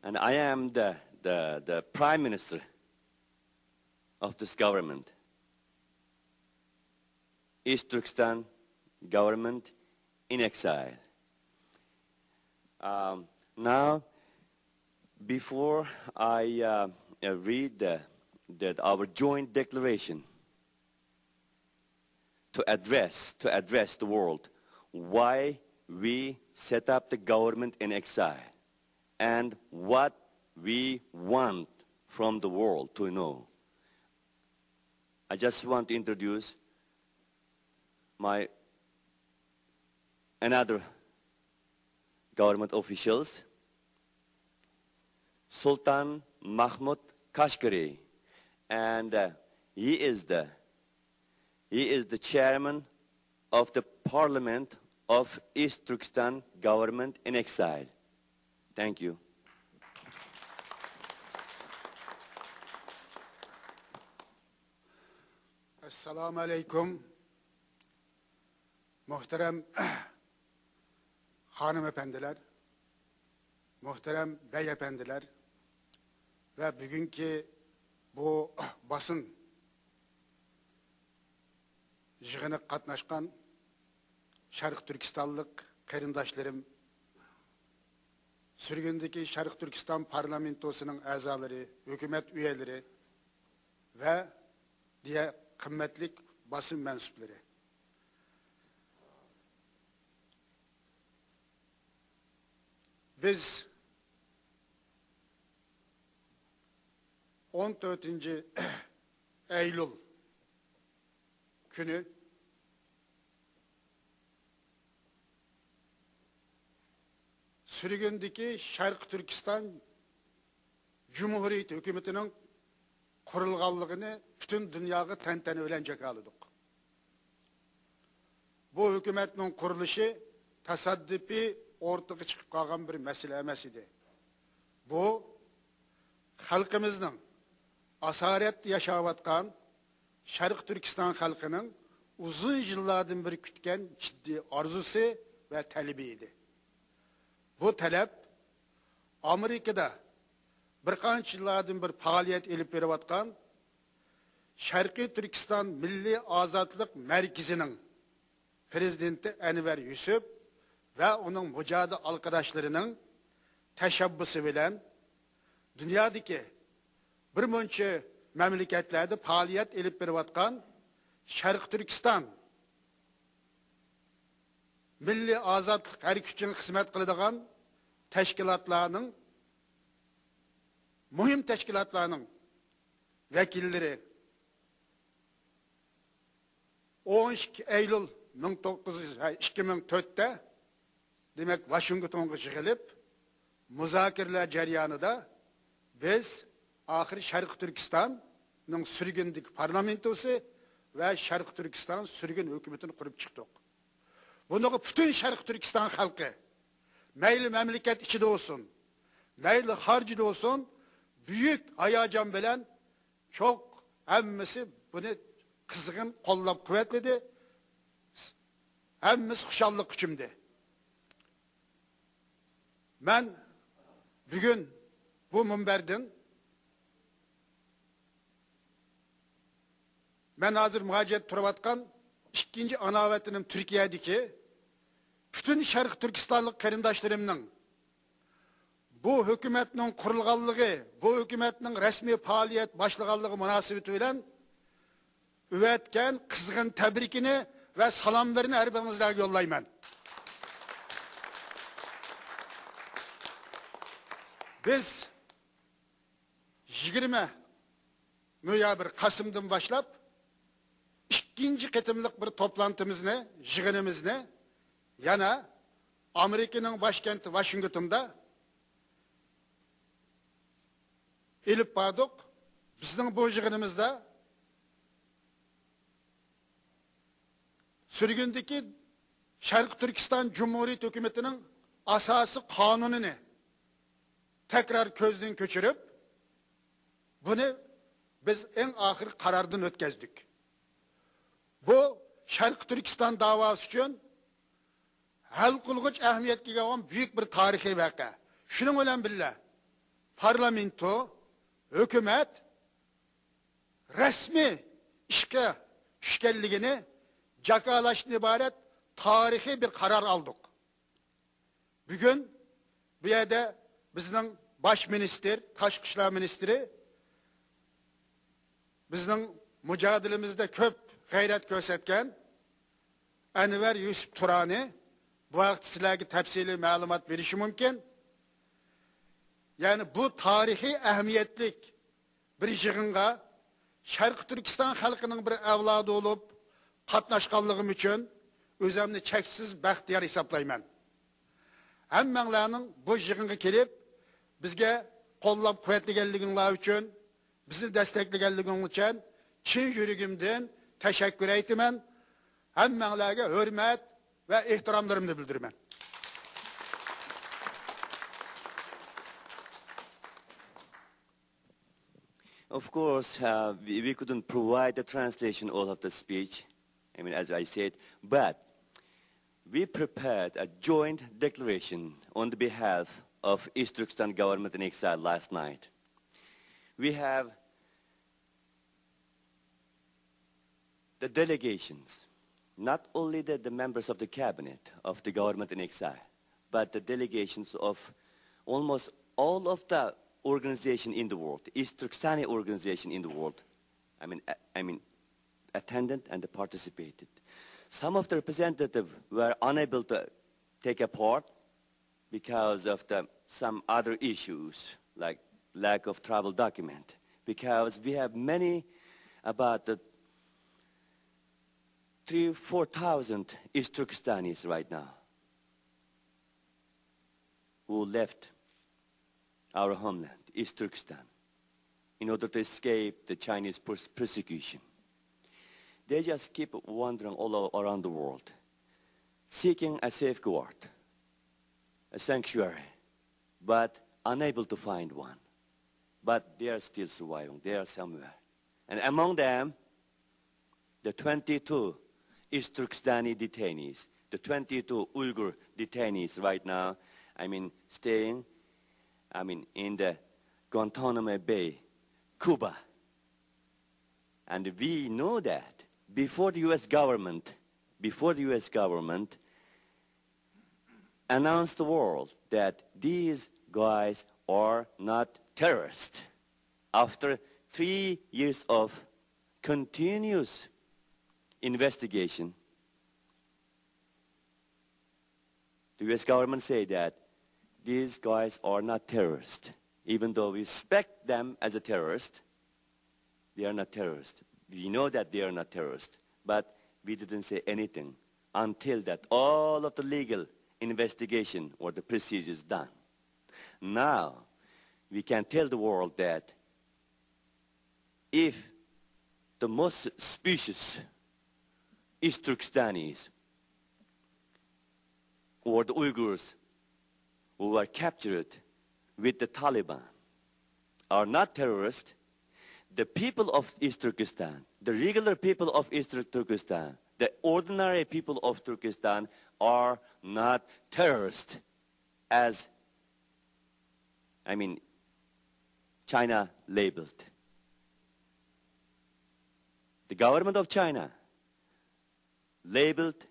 And I am the Prime Minister of this government. East Turkestan government in exile. Now, before I read our joint declaration to address the world why we set up the government in exile and what we want from the world to know, I just want to introduce another government officials, Sultan Mahmud Kashgari, and he is the chairman of the Parliament of East Turkestan government in exile. Thank you. Assalamu alaikum. Muhterem hanımefendiler, muhterem beyefendiler ve bugünkü bu basın yığını katnaşkan Şarkı Türkistanlık kerindaşlarım, sürgündeki Şarkı Türkistan parlamentosunun azaları, hükümet üyeleri ve diğer kıymetli basın mensupları. Biz 14. Eylül günü sürgündeki Şarkı Türkistan Cumhuriyeti hükümetinin kurulganlığını bütün dünyaya tentene bilen jakaladık. Bu hükümetin kuruluşu tasaddufi ortaya çıkıp kalgan bir mesele emas idi. Bu halkımızın asaret yaşayatkan Şarkı Türkistan halkının uzun yıllardan beri kütken ciddi arzusu ve talebiydi. Bu talep Amerika'da birkaç yıllardan bir faaliyet elip veriyatkan Şarkı Türkistan Milli Azatlık Merkezi'nin prezidenti Enver Yusuf ve onun mücadele arkadaşlarının teşebbüsü bilen dünyadaki bir muncha memleketlerde faaliyet elip veriyatkan Şarkı Türkistan Milli Azatlık harekatine hizmet kıladigan teşkilatlarının mühim teşkilatlarının vekilleri 12 Eylül 2004'te demek Washington'a yığılıp müzakereler jarayonida biz ahir Şarkı Türkistan'ın sürgündeki parlamentosu ve Şarkı Türkistan sürgün hükümetini kurup çıktık. Bunu bütün Şarkı Türkistan halkı meyli memleket içinde olsun, meyli harcide olsun büyük hayacan bilen çok hemmisi bunu kızgın kollap kuvvetledi. Hemmisi huşallık içimdi. Ben bugün bu minberden ben hazır muhacet turavatkan ikinci anavetinin Türkiye'deki bütün Şarkı Türkistanlık kerindaşlarımның bu hükümetinin kurulganlığı, bu hükümetinin resmi faaliyet başlaganlığı münasebeti bilen üvetken kızgın tebrikini ve salamlarını her birinizle yollayman. Biz 20 noyabr Kasım'dan başlap ikinci ketimlik bir toplantımızını, yığınımızını yana Amerika'nın başkenti Washington'da elip bardık. Bizden bu yığınımızda sürgündeki Şarkı Türkistan Cumhuriyeti hükümetinin asası kanununu tekrar közden köçürüp bunu biz en ahir karardan ötkezdik. Bu Şarkı Türkistan davası için hal kılgıç ehemmiyetki olan büyük bir tarihi vaka. Şunun bilen billah parlamento, hükümet resmi işe düşkenliğini cakalaştan ibaret tarihi bir karar aldık. Bugün bu yerde bizning baş minister, Tashqi ishlar ministri bizning mücadelemizde köp gayret gösterken Enver Yusuf Turani bu vaqt sizlarga tafsili ma'lumot berishi mumkin. Yani bu tarihi ehemmiyetlik bir yig'inga Sharq Turkiston xalqining bir avlodi bo'lib qatnashganligim uchun o'zimni cheksiz baxtiyor hisoblayman. Hammanglarning bu yig'inga kelib bizga qo'llab quvvatlaganliginglar uchun, bizni destekleganliging uchun chin yuragimdan teşekkür aytaman. Hammanglarga hurmat ve ehtiromlarimni bildiraman. Of course, we couldn't provide the translation all of the speech, I mean, as I said, but we prepared a joint declaration on the behalf of East Turkestan government in exile last night. We have the delegations, not only the members of the cabinet of the government in exile, but the delegations of almost all of the organization in the world, East Turkestani organization in the world, I mean, attended and participated. Some of the representatives were unable to take a part because of some other issues, like lack of travel document, because we have many, about 3,000-4,000 East Turkestanis right now who left our homeland, East Turkestan, in order to escape the Chinese persecution. They just keep wandering all around the world, seeking a safeguard, a sanctuary, but unable to find one. But they are still surviving. They are somewhere. And among them, the 22 East Turkestani detainees, the 22 Uyghur detainees right now, staying, in the Guantanamo Bay, Cuba. And we know that before the U.S. government announced the world that these guys are not terrorists. After 3 years of continuous investigation, the U.S. government said that these guys are not terrorists. Even though we suspect them as a terrorist, they are not terrorists. We know that they are not terrorists, but we didn't say anything until that all of the legal investigation or the procedures done. Now, we can tell the world that if the most suspicious East Turkestanis or the Uyghurs who were captured with the Taliban are not terrorists, the people of East Turkestan, the regular people of East Turkestan, the ordinary people of Turkestan are not terrorists as, China labeled. The government of China labeled